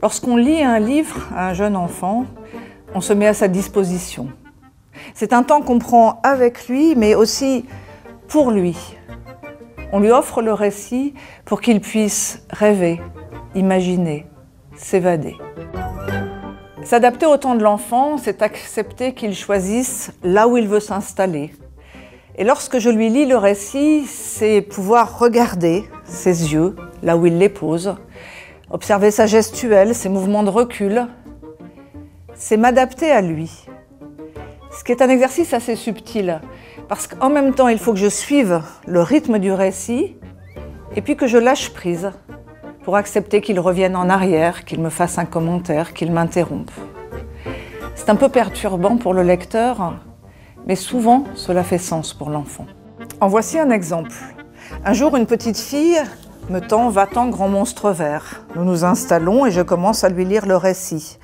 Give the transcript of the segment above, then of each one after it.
Lorsqu'on lit un livre à un jeune enfant, on se met à sa disposition. C'est un temps qu'on prend avec lui, mais aussi pour lui. On lui offre le récit pour qu'il puisse rêver, imaginer, s'évader. S'adapter au temps de l'enfant, c'est accepter qu'il choisisse là où il veut s'installer. Et lorsque je lui lis le récit, c'est pouvoir regarder ses yeux, là où il les pose, observer sa gestuelle, ses mouvements de recul. C'est m'adapter à lui. Ce qui est un exercice assez subtil, parce qu'en même temps, il faut que je suive le rythme du récit et puis que je lâche prise pour accepter qu'il revienne en arrière, qu'il me fasse un commentaire, qu'il m'interrompe. C'est un peu perturbant pour le lecteur, mais souvent, cela fait sens pour l'enfant. En voici un exemple. Un jour, une petite fille me tend « Va-t'en, grand monstre vert ». Nous nous installons et je commence à lui lire le récit.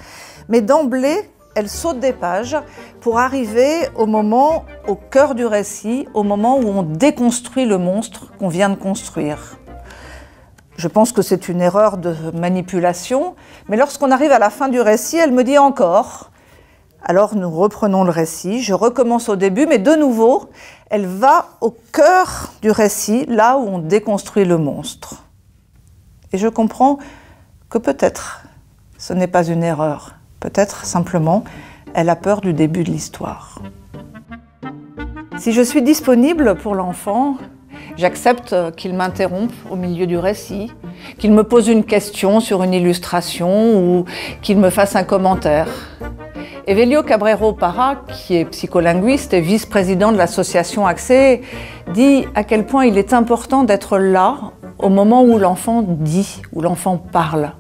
Mais d'emblée, elle saute des pages pour arriver au cœur du récit, au moment où on déconstruit le monstre qu'on vient de construire. Je pense que c'est une erreur de manipulation, mais lorsqu'on arrive à la fin du récit, elle me dit encore. Alors nous reprenons le récit, je recommence au début, mais de nouveau, elle va au cœur du récit, là où on déconstruit le monstre. Et je comprends que peut-être ce n'est pas une erreur. Peut-être simplement, elle a peur du début de l'histoire. Si je suis disponible pour l'enfant, j'accepte qu'il m'interrompe au milieu du récit, qu'il me pose une question sur une illustration ou qu'il me fasse un commentaire. Evelio Cabrero Parra, qui est psycholinguiste et vice-président de l'association Accès, dit à quel point il est important d'être là au moment où l'enfant dit, où l'enfant parle.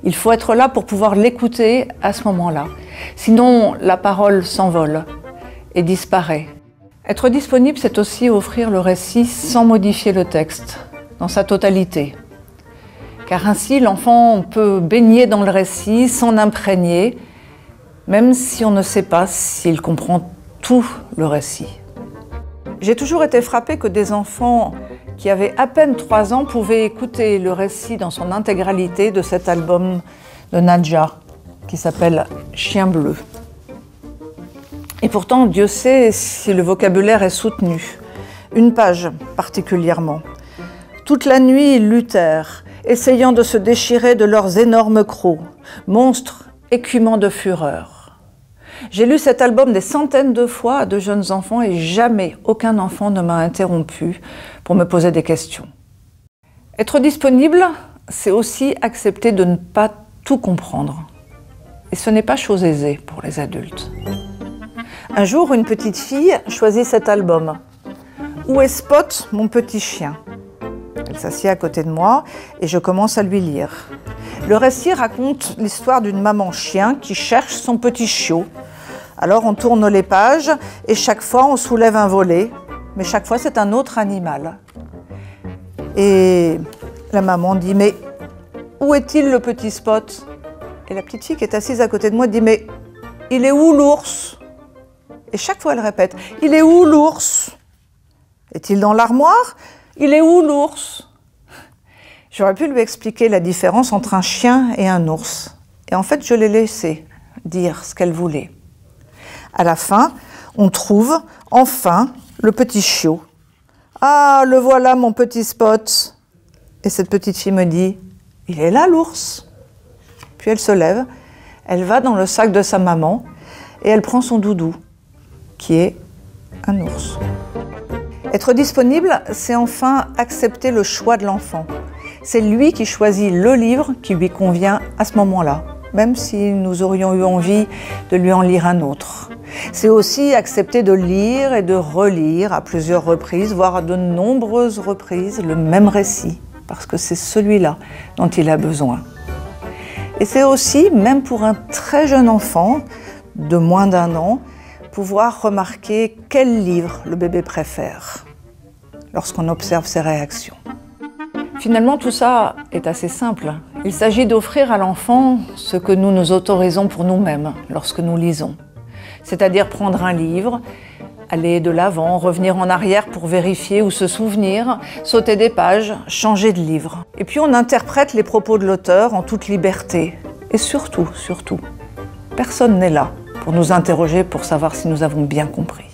Il faut être là pour pouvoir l'écouter à ce moment-là. Sinon, la parole s'envole et disparaît. Être disponible, c'est aussi offrir le récit sans modifier le texte, dans sa totalité. Car ainsi, l'enfant peut baigner dans le récit, s'en imprégner, même si on ne sait pas s'il comprend tout le récit. J'ai toujours été frappée que des enfants qui avaient à peine 3 ans pouvaient écouter le récit dans son intégralité de cet album de Nadja, qui s'appelle « Chien bleu ». Et pourtant, Dieu sait si le vocabulaire est soutenu. Une page particulièrement. Toute la nuit, ils luttèrent, essayant de se déchirer de leurs énormes crocs, monstres écumants de fureur. J'ai lu cet album des centaines de fois à de jeunes enfants et jamais aucun enfant ne m'a interrompu pour me poser des questions. Être disponible, c'est aussi accepter de ne pas tout comprendre. Et ce n'est pas chose aisée pour les adultes. Un jour, une petite fille choisit cet album. « Où est Spot, mon petit chien ?» Elle s'assied à côté de moi et je commence à lui lire. Le récit raconte l'histoire d'une maman chien qui cherche son petit chiot. Alors on tourne les pages et chaque fois on soulève un volet, mais chaque fois c'est un autre animal. Et la maman dit « Mais où est-il le petit Spot ?» Et la petite fille qui est assise à côté de moi dit « Mais il est où l'ours ?» Et chaque fois elle répète « Il est où l'ours ?» Est-il dans l'armoire ? Il est où l'ours ? J'aurais pu lui expliquer la différence entre un chien et un ours. Et en fait, je l'ai laissé dire ce qu'elle voulait. À la fin, on trouve enfin le petit chiot. « Ah, le voilà mon petit Spot !» Et cette petite fille me dit « Il est là l'ours !» Puis elle se lève, elle va dans le sac de sa maman et elle prend son doudou, qui est un ours. Être disponible, c'est enfin accepter le choix de l'enfant. C'est lui qui choisit le livre qui lui convient à ce moment-là, même si nous aurions eu envie de lui en lire un autre. C'est aussi accepter de lire et de relire à plusieurs reprises, voire à de nombreuses reprises, le même récit, parce que c'est celui-là dont il a besoin. Et c'est aussi, même pour un très jeune enfant, de moins d'1 an, pouvoir remarquer quel livre le bébé préfère lorsqu'on observe ses réactions. Finalement, tout ça est assez simple. Il s'agit d'offrir à l'enfant ce que nous nous autorisons pour nous-mêmes lorsque nous lisons. C'est-à-dire prendre un livre, aller de l'avant, revenir en arrière pour vérifier ou se souvenir, sauter des pages, changer de livre. Et puis on interprète les propos de l'auteur en toute liberté, Et surtout, personne n'est là pour nous interroger pour savoir si nous avons bien compris.